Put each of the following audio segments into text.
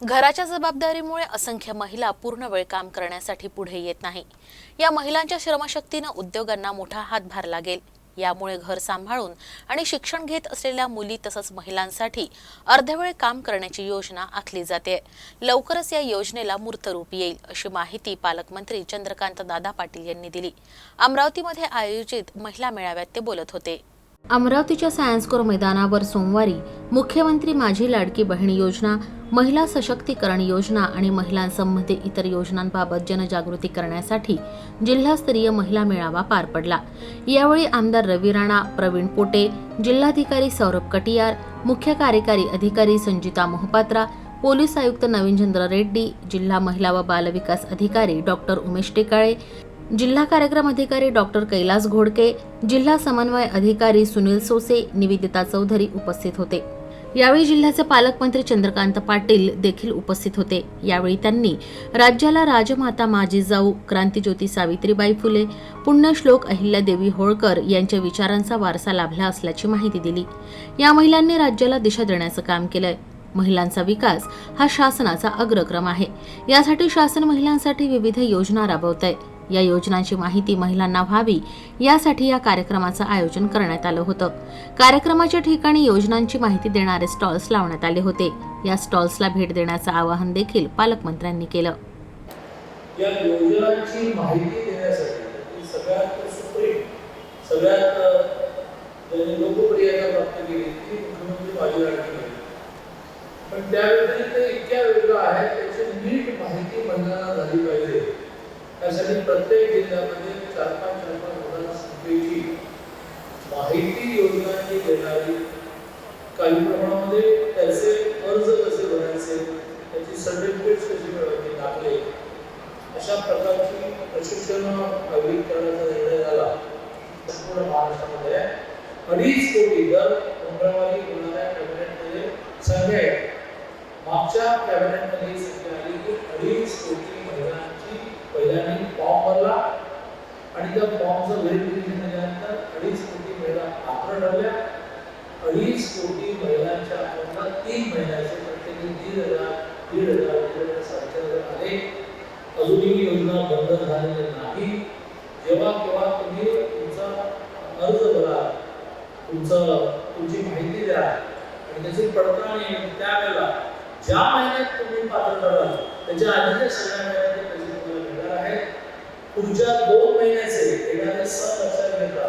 घराच्या जबाबदारीमुळे असंख्य महिला पूर्ण वेळ काम करण्यासाठी पुढे येत नाही। या महिलांच्या श्रमशक्तीने उद्योगांना मोठा हातभार लागेल। यामुळे घर सांभाळून आणि शिक्षण घेत असलेल्या मुली तसंच महिलांसाठी अर्धवेळ काम करण्याची योजना आखली जाते। लवकरच या योजनेला मूर्तरूप येईल अशी माहिती पालकमंत्री चंद्रकांत दादा पाटील यांनी दिली। अमरावतीमध्ये आयोजित महिला मेळाव्यात ते बोलत होते। अमरावतीच्या सायन्स कोर मैदानावर सोमवारी मुख्यमंत्री माझी लाडकी बहीण योजना, महिला सशक्तीकरण योजना आणि महिलांसंबंधी इतर योजनांबाबत जनजागृती करण्यासाठी जिल्हास्तरीय महिला मेळावा पार पडला। यावेळी आमदार रवी राणा, प्रवीण पोटे, जिल्हाधिकारी सौरभ कटियार, मुख्य कार्यकारी अधिकारी संजिता मोहपात्रा, पोलीस आयुक्त नवीनचंद्र रेड्डी, जिल्हा महिला व बालविकास अधिकारी डॉक्टर उमेश टेकाळे, जिल्हा कार्यक्रम अधिकारी डॉक्टर कैलास घोडके, जिल्हा समन्वय अधिकारी सुनील सोसे, निवेदिता चौधरी उपस्थित होते। यावेळी जिल्ह्याचे पालकमंत्री चंद्रकांत पाटील देखील उपस्थित होते। यावेळी त्यांनी राज्याला राजमाता माझी जाऊ, क्रांतिज्योती सावित्रीबाई फुले, पुण्यश्लोक अहिल्यादेवी होळकर यांच्या विचारांचा वारसा लाभला असल्याची माहिती दिली। या महिलांनी राज्याला दिशा देण्याचं काम केलंय। महिलांचा विकास हा शासनाचा अग्रक्रम आहे। यासाठी शासन महिलांसाठी विविध योजना राबवतंय। या योजनांची माहिती महिलांना व्हावी यासाठी या कार्यक्रमाचं आयोजन करण्यात आलं होतं। कार्यक्रमाच्या ठिकाणी योजनांची माहिती देणारे स्टॉल्स लावण्यात आले होते। या स्टॉल्सला भेट देण्याचं आवाहन देखील पालकमंत्र्यांनी केलं। या योजनांची माहिती देण्यासाठी सगळ्यात सुप्रीम, सगळ्यात लोकप्रियता प्राप्त केली ती मुख्यमंत्री माझी लाडकी बहीण। पण त्या व्यतिरिक्त इतक्या वेगळं आहे त्याची नीट माहिती महिलांना झाली पाहिजे। त्यासाठी प्रत्येक जिल्ह्यामध्ये 4-5 महिला संख्येची माहिती योजनांची देणारी, काही प्रमाणामध्ये त्याचे अर्ज कसे भरायचे, त्याची सर्टिफिकेट्स कशी मिळवायची, दाखले, अशा प्रकारची प्रशिक्षण आयोजित करण्याचा निर्णय झाला। संपूर्ण महाराष्ट्रामध्ये 2.5 कोटी दर मंगळवारी होणाऱ्या कॅबिनेटमध्ये संख्या आहे। मागच्या कॅबिनेटमध्ये संख्या आली की 2.5 कोटी महिलांची पहिल्यांदा फॉर्म भरला आणि त्या फॉर्मचं व्हेरिफिकेशन झाल्यानंतर 2.5 कोटी महिला पात्र ठरल्या। 2.5 कोटी महिलांच्या अकाउंटला 3 महिन्याचे प्रत्येकी 1,500 1,500 आले। अजूनही योजना बंद झालेली नाही। जेव्हा केव्हा तुम्ही तुमचा अर्ज भरा, तुमची माहिती द्या आणि त्याची पडताळणी त्यावेळेला ज्या महिन्यात तुम्ही पात्र ठराल त्याच्या आधीच्या सगळ्या महिन्याचे पैसे तुम्हाला मिळणार आहेत। पुढच्या 2 महिन्याचे येणारे सण लक्षात घेता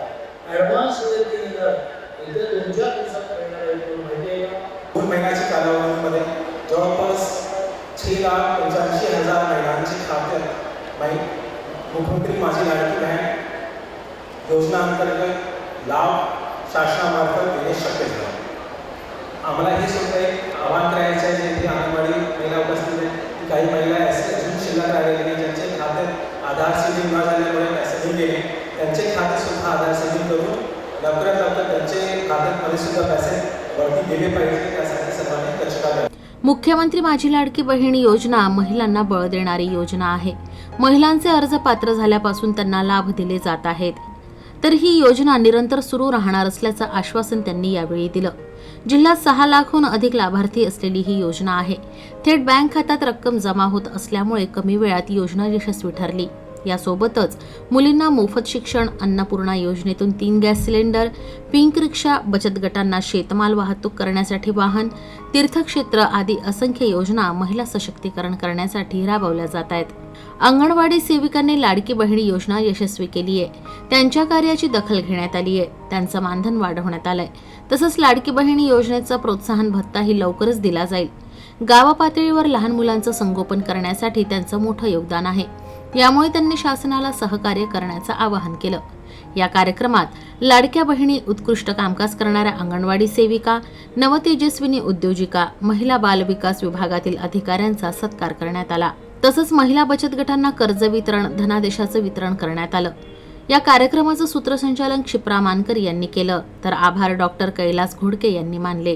ऍडव्हान्स मध्ये 3,000 येत्या 2-4 दिवसात मिळणार आहे। तुम्हाला माहिती आहे का? 2 महिन्याच्या कालावधीमध्ये जवळपास 6,85,000 महिलांची खात्यात मुख्यमंत्री माझी लाडकी बहीण योजना अंतर्गत लाभ शासनामार्फत देणे शक्य झाले। आम्हाला हे सुद्धा एक आव्हान करायचं आहे, जे अंगणवाडी महिला उपस्थित आहेत, काही महिला असे अजून शिल्लक राहिलेले ज्यांचे खात्यात आधार सीडिंग न झाल्यामुळे पैसे नाही गेले, त्यांचे खाते सुद्धा आधार सीडिंग करून लवकरात लवकर त्यांचे खात्यामध्ये सुद्धा पैसे वरती गेले पाहिजे, त्यासाठी सर्वांनी कष्ट करावे। मुख्यमंत्री माझी लाडकी बहीण योजना महिलांना बळ देणारी योजना आहे। महिलांचे अर्ज पात्र झाल्यापासून त्यांना लाभ दिले जात आहेत, तर ही योजना निरंतर सुरू राहणार असल्याचं आश्वासन त्यांनी यावेळी दिलं। जिल्ह्यात 6 लाखाहून अधिक लाभार्थी असलेली ही योजना आहे। थेट बँक खात्यात रक्कम जमा होत असल्यामुळे कमी वेळात योजना यशस्वी ठरली। यासोबतच मुलींना मोफत शिक्षण, अन्नपूर्णा योजनेतून 3 गॅस सिलेंडर, पिंक रिक्षा, बचत गटांना शेतमाल वाहतूक करण्यासाठी वाहन, तीर्थक्षेत्र आदी असंख्य योजना महिला सशक्तीकरण करण्यासाठी राबवल्या जात आहेत। अंगणवाडी सेविकांनी लाडकी बहीण योजना यशस्वी केली आहे। त्यांच्या कार्याची दखल घेण्यात आली आहे, त्यांचं मानधन वाढवण्यात आलंय। तसंच लाडकी बहीण योजनेचा प्रोत्साहन भत्ताही लवकरच दिला जाईल। गावपातळीवर लहान मुलांचं संगोपन करण्यासाठी त्यांचं मोठं योगदान आहे। यामुळे त्यांनी शासनाला सहकार्य करण्याचं आवाहन केलं। या कार्यक्रमात लाडक्या बहिणी, उत्कृष्ट कामकाज करणाऱ्या अंगणवाडी सेविका, नवतेजस्विनी उद्योजिका, महिला बालविकास विभागातील अधिकाऱ्यांचा सत्कार करण्यात आला। तसंच महिला बचत गटांना कर्ज वितरण, धनादेशाचं वितरण करण्यात आलं। या कार्यक्रमाचं सूत्रसंचालन क्षिप्रा मानकर यांनी केलं, तर आभार डॉक्टर कैलास घोडके यांनी मानले।